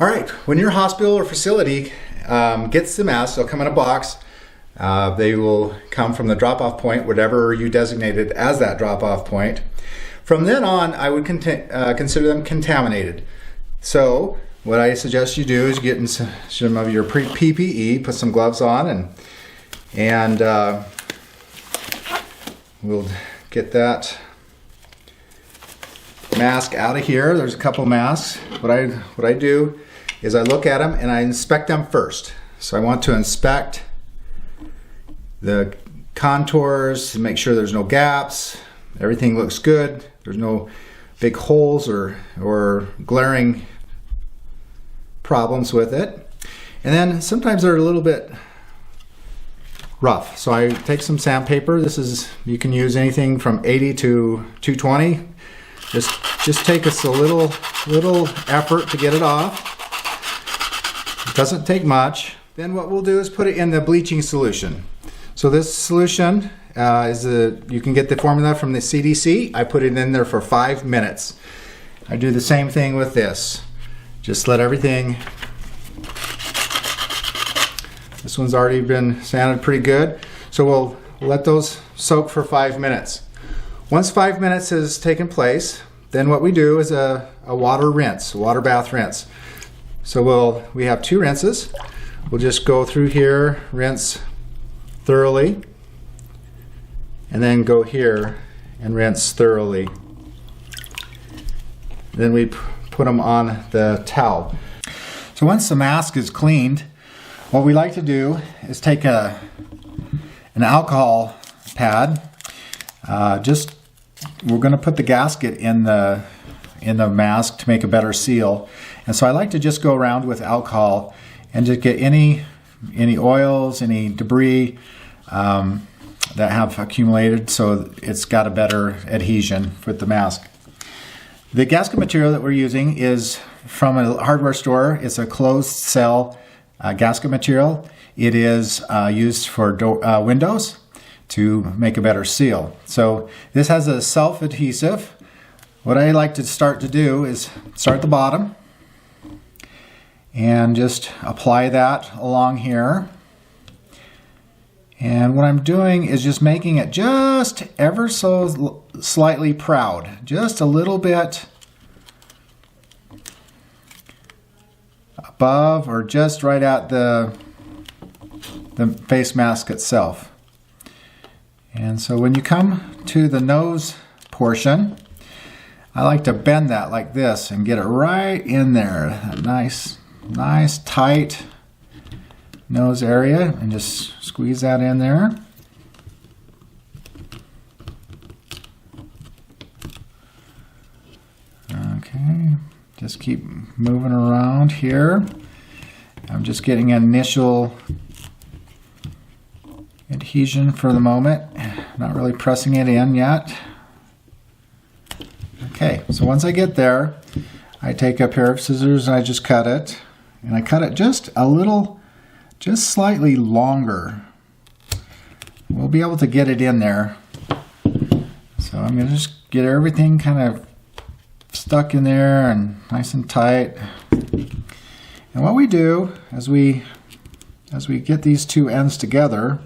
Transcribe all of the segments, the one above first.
All right, when your hospital or facility gets the masks, they'll come in a box. They will come from the drop-off point, whatever you designated as that drop-off point. From then on, I would consider them contaminated. So what I suggest you do is get in some of your PPE, put some gloves on, and we'll get that mask out of here. There's a couple masks. What I do is I look at them and I inspect them first. So I want to inspect the contours to make sure there's no gaps. Everything looks good. There's no big holes or glaring problems with it. And then sometimes they're a little bit rough. So I take some sandpaper. You can use anything from 80 to 220. Just take us a little effort to get it off. It doesn't take much. Then what we'll do is put it in the bleaching solution. So this solution you can get the formula from the CDC. I put it in there for 5 minutes. I do the same thing with this. Just let everything. This one's already been sanded pretty good. So we'll let those soak for 5 minutes. Once 5 minutes has taken place, then what we do is a water rinse, a water bath rinse. So we have 2 rinses. We'll just go through here, rinse thoroughly, and then go here and rinse thoroughly. Then we put them on the towel. So once the mask is cleaned, what we like to do is take an alcohol pad. We're going to put the gasket in the mask to make a better seal. And so I like to just go around with alcohol and just get any oils, any debris that have accumulated, so it's got a better adhesion with the mask. The gasket material that we're using is from a hardware store. It's a closed cell gasket material. It is used for windows to make a better seal. So this has a self-adhesive. What I like to start to do is start at the bottom and just apply that along here. And what I'm doing is just making it just ever so slightly proud, just a little bit above or just right at the face mask itself. And so when you come to the nose portion, I like to bend that like this and get it right in there. That nice tight nose area, and just squeeze that in there. Okay, just keep moving around here. I'm just getting an initial adhesion for the moment, not really pressing it in yet. Okay, so once I get there, I take a pair of scissors and I just cut it. And I cut it just slightly longer. We'll be able to get it in there. So I'm going to just get everything kind of stuck in there and nice and tight. And what we do as we get these 2 ends together,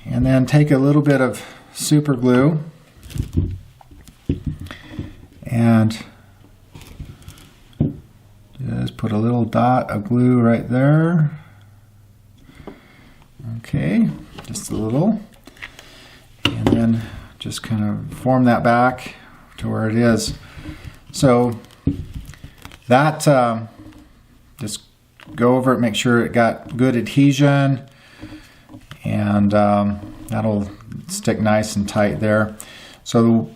and then take a little bit of super glue and just put a little dot of glue right there. Okay, just a little. And then just kind of form that back to where it is. So that, just go over it, make sure it got good adhesion, and that'll stick nice and tight there. So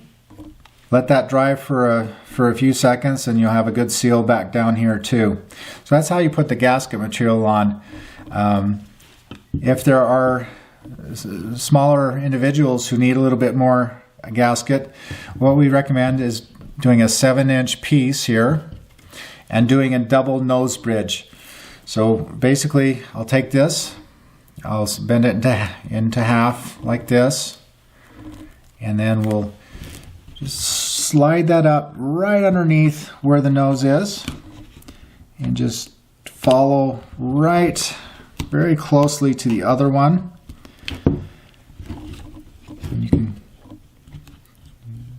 let that dry for a few seconds, and you'll have a good seal back down here too. So that's how you put the gasket material on. If there are smaller individuals who need a little bit more gasket, what we recommend is doing a 7-inch piece here and doing a double nose bridge. So basically, I'll take this, I'll bend it into half like this, and then we'll just slide that up right underneath where the nose is and just follow right very closely to the other one. And you can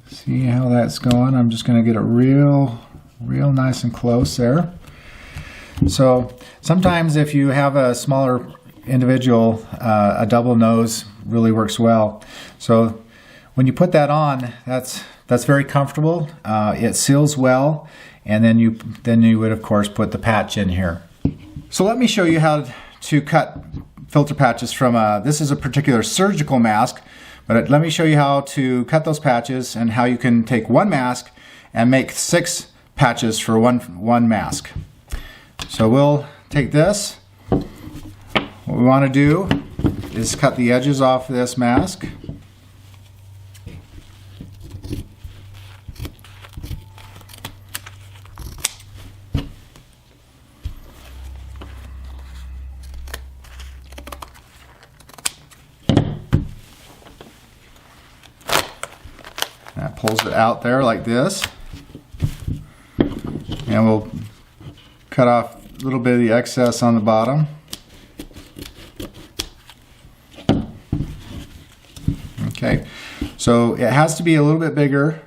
see how that's going. I'm just going to get it real nice and close there. So sometimes if you have a smaller individual, a double nose really works well. So when you put that on, that's very comfortable. It seals well, and then you would of course put the patch in here. So let me show you how to cut filter patches from this is a particular surgical mask, but let me show you how to cut those patches and how you can take one mask and make 6 patches for one mask. So we'll take this. What we want to do is cut the edges off this mask. That pulls it out there like this. And we'll cut off a little bit of the excess on the bottom. Okay, so it has to be a little bit bigger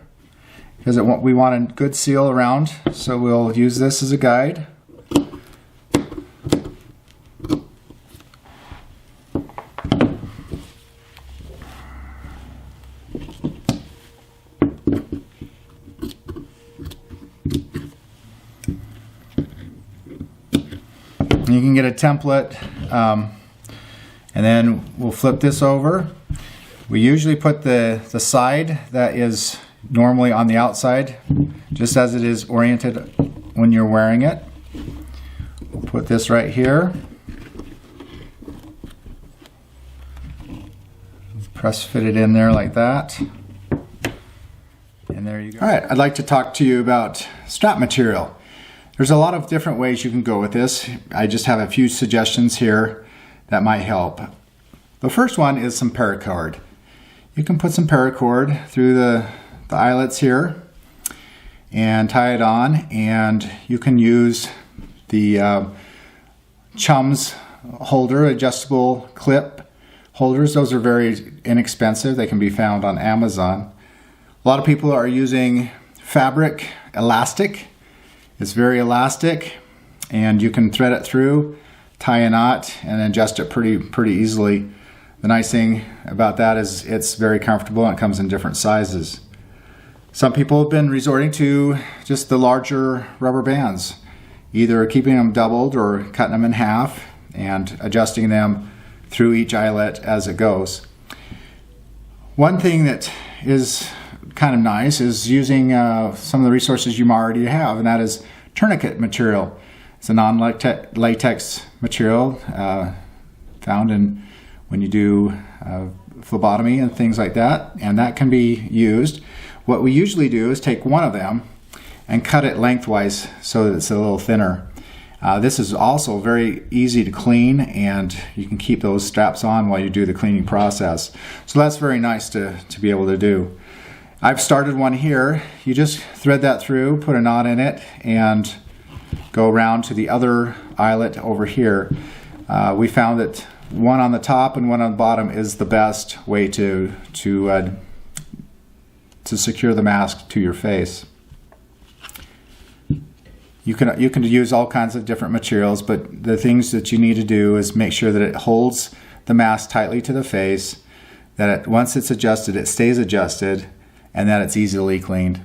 because we want a good seal around, so we'll use this as a guide. You can get a template, and then we'll flip this over. We usually put the side that is normally on the outside, just as it is oriented when you're wearing it. We'll put this right here. Press fit it in there like that. And there you go. All right, I'd like to talk to you about strap material. There's a lot of different ways you can go with this. I just have a few suggestions here that might help. The first one is some paracord. You can put some paracord through the eyelets here and tie it on, and you can use the Chums holder, adjustable clip holders. Those are very inexpensive. They can be found on Amazon. A lot of people are using fabric elastic. It's very elastic, and you can thread it through, tie a knot, and adjust it pretty easily. The nice thing about that is it's very comfortable and it comes in different sizes. Some people have been resorting to just the larger rubber bands, either keeping them doubled or cutting them in half and adjusting them through each eyelet as it goes. One thing that is kind of nice is using some of the resources you already have, and that is tourniquet material. It's a non-latex material found in when you do phlebotomy and things like that, and that can be used. What we usually do is take one of them and cut it lengthwise so that it's a little thinner. This is also very easy to clean, and you can keep those straps on while you do the cleaning process. So that's very nice to be able to do. I've started one here. You just thread that through, put a knot in it, and go around to the other eyelet over here. We found that one on the top and one on the bottom is the best way to secure the mask to your face. You can use all kinds of different materials, but the things that you need to do is make sure that it holds the mask tightly to the face, that once it's adjusted, it stays adjusted, and that it's easily cleaned.